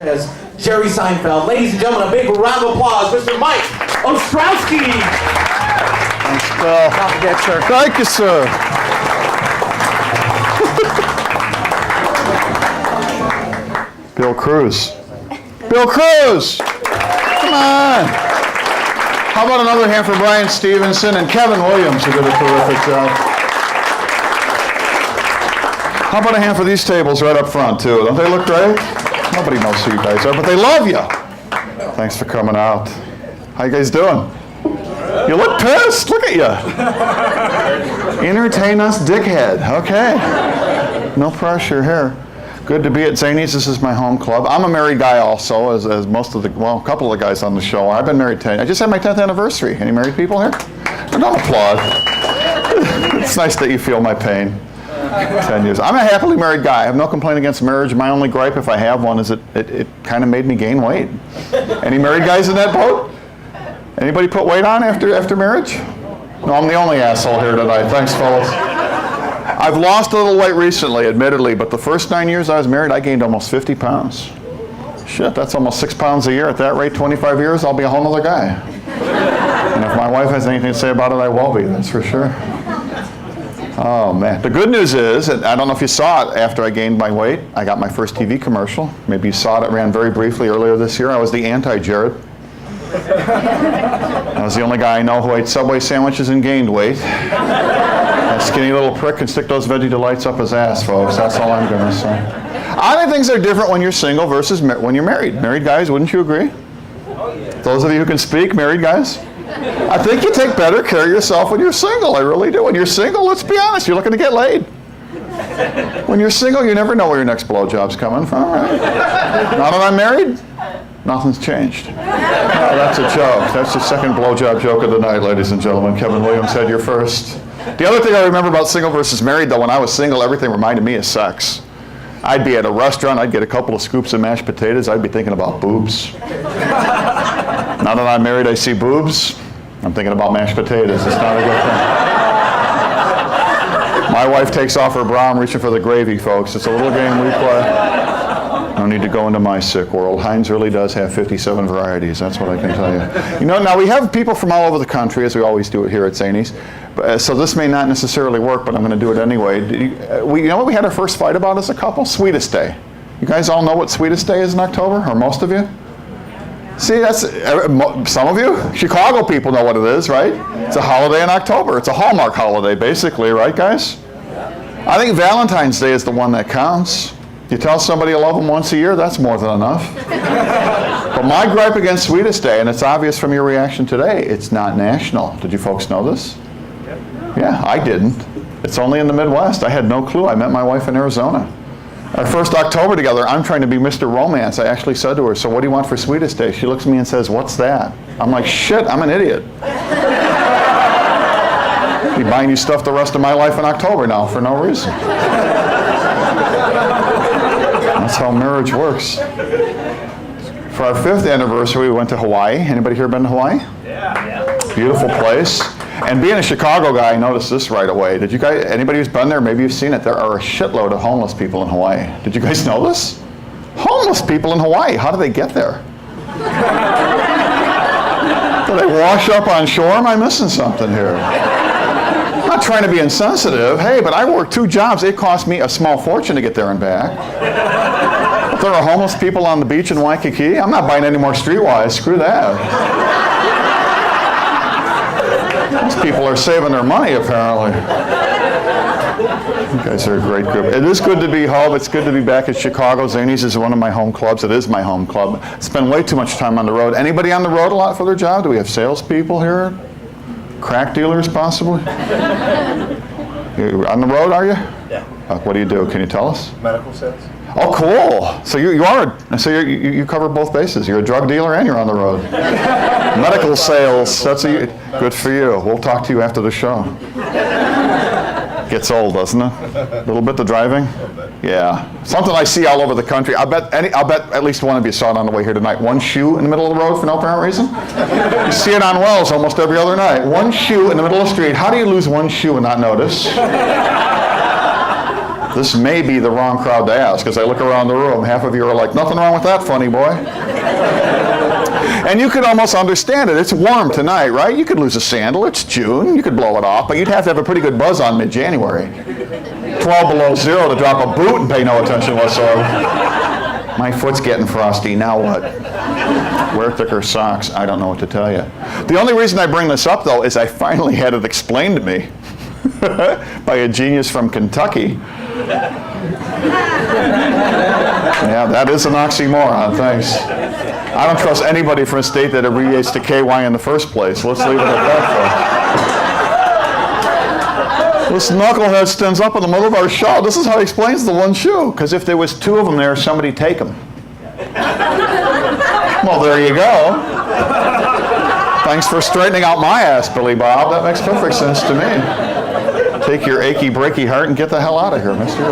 As Jerry Seinfeld. Ladies and gentlemen, a big round of applause, Mr. Mike Ostrowski. Thanks, Bill. Don't forget, sir. Thank you, sir. Bill Cruz. Bill Cruz! Come on. How about another hand for Brian Stevenson and Kevin Williams, who did a terrific job. How about a hand for these tables right up front, too? Don't they look great? Nobody knows who you guys are, but they love you. Thanks for coming out. How you guys doing? You look pissed. Look at you. Entertain us, dickhead. Okay. No pressure here. Good to be at Zanies. This is my home club. I'm a married guy also, as most of the, well, a couple of the guys on the show are. I've been married 10. I just had my 10th anniversary. Any married people here? Don't applaud. It's nice that you feel my pain. 10 years. I'm a happily married guy. I have no complaint against marriage. My only gripe, if I have one, is it kind of made me gain weight. Any married guys in that boat? Anybody put weight on after marriage? No, I'm the only asshole here tonight. Thanks, fellas. I've lost a little weight recently, admittedly, but the first 9 years I was married, I gained almost 50 pounds. Shit, that's almost 6 pounds a year. At that rate, 25 years, I'll be a whole other guy. And if my wife has anything to say about it, I will be, that's for sure. Oh, man. The good news is, and I don't know if you saw it after I gained my weight, I got my first TV commercial. Maybe you saw it. It ran very briefly earlier this year. I was the anti-Jared. I was the only guy I know who ate Subway sandwiches and gained weight. That skinny little prick can stick those veggie delights up his ass, folks. That's all I'm going to say. I think things are different when you're single versus when you're married. Married guys, wouldn't you agree? Those of you who can speak, married guys? I think you take better care of yourself when you're single. I really do. When you're single, let's be honest, you're looking to get laid. When you're single, you never know where your next blowjob's coming from, right? Now that I'm married, nothing's changed. No, that's a joke. That's the second blowjob joke of the night, ladies and gentlemen. Kevin Williams had your first. The other thing I remember about single versus married, though, when I was single, everything reminded me of sex. I'd be at a restaurant, I'd get a couple of scoops of mashed potatoes, I'd be thinking about boobs. Now that I'm married, I see boobs, I'm thinking about mashed potatoes. It's not a good thing. My wife takes off her bra, I'm reaching for the gravy, folks. It's a little game we play. No need to go into my sick world. Heinz really does have 57 varieties, that's what I can tell you. You know, now we have people from all over the country, as we always do it here at Zanies. So this may not necessarily work, but I'm going to do it anyway. You know what we had our first fight about as a couple? Sweetest Day. You guys all know what Sweetest Day is in October, or most of you? See, that's, some of you, Chicago people know what it is, right? It's a holiday in October. It's a Hallmark holiday, basically, right, guys? I think Valentine's Day is the one that counts. You tell somebody you love them once a year, that's more than enough. But my gripe against Sweetest Day, and it's obvious from your reaction today, it's not national. Did you folks know this? Yeah, I didn't. It's only in the Midwest. I had no clue. I met my wife in Arizona. Our first October together, I'm trying to be Mr. Romance. I actually said to her, so what do you want for Sweetest Day? She looks at me and says, what's that? I'm like, shit, I'm an idiot. I'll be buying you stuff the rest of my life in October now for no reason. That's how marriage works. For our 5th anniversary, we went to Hawaii. Anybody here been to Hawaii? Yeah. Beautiful place. And being a Chicago guy, I noticed this right away. Did you guys, anybody who's been there, maybe you've seen it, there are a shitload of homeless people in Hawaii. Did you guys know this? Homeless people in Hawaii, how do they get there? Do they wash up on shore? Am I missing something here? I'm not trying to be insensitive. Hey, but I work 2 jobs. It cost me a small fortune to get there and back. But there are homeless people on the beach in Waikiki. I'm not buying any more Streetwise. Screw that. These people are saving their money, apparently. You guys are a great group. It is good to be home. It's good to be back at Chicago. Zanies is one of my home clubs. It is my home club. Spend way too much time on the road. Anybody on the road a lot for their job? Do we have salespeople here? Crack dealers, possibly? You're on the road, are you? Yeah. What do you do? Can you tell us? Medical sales. Oh, cool. So you you cover both bases. You're a drug dealer and you're on the road. Medical sales. Good for you. We'll talk to you after the show. Gets old, doesn't it? A little bit, the driving? Yeah. Something I see all over the country. I'll bet at least one of you saw it on the way here tonight. One shoe in the middle of the road for no apparent reason. You see it on Wells almost every other night. One shoe in the middle of the street. How do you lose one shoe and not notice? This may be the wrong crowd to ask. As I look around the room, half of you are like, nothing wrong with that, funny boy. And you could almost understand it. It's warm tonight, right? You could lose a sandal. It's June. You could blow it off, but you'd have to have a pretty good buzz on mid-January. 12 below zero to drop a boot and pay no attention whatsoever. My foot's getting frosty. Now what? Wear thicker socks. I don't know what to tell you. The only reason I bring this up, though, is I finally had it explained to me by a genius from Kentucky. Yeah, that is an oxymoron. Thanks. I don't trust anybody from a state that abbreviates to KY in the first place. Let's leave it at that. This knucklehead stands up in the middle of our show. This is how he explains the one shoe. Because if there was two of them there, somebody take them. Well, there you go. Thanks for straightening out my ass, Billy Bob. That makes perfect sense to me. Take your achy, breaky heart and get the hell out of here, mister.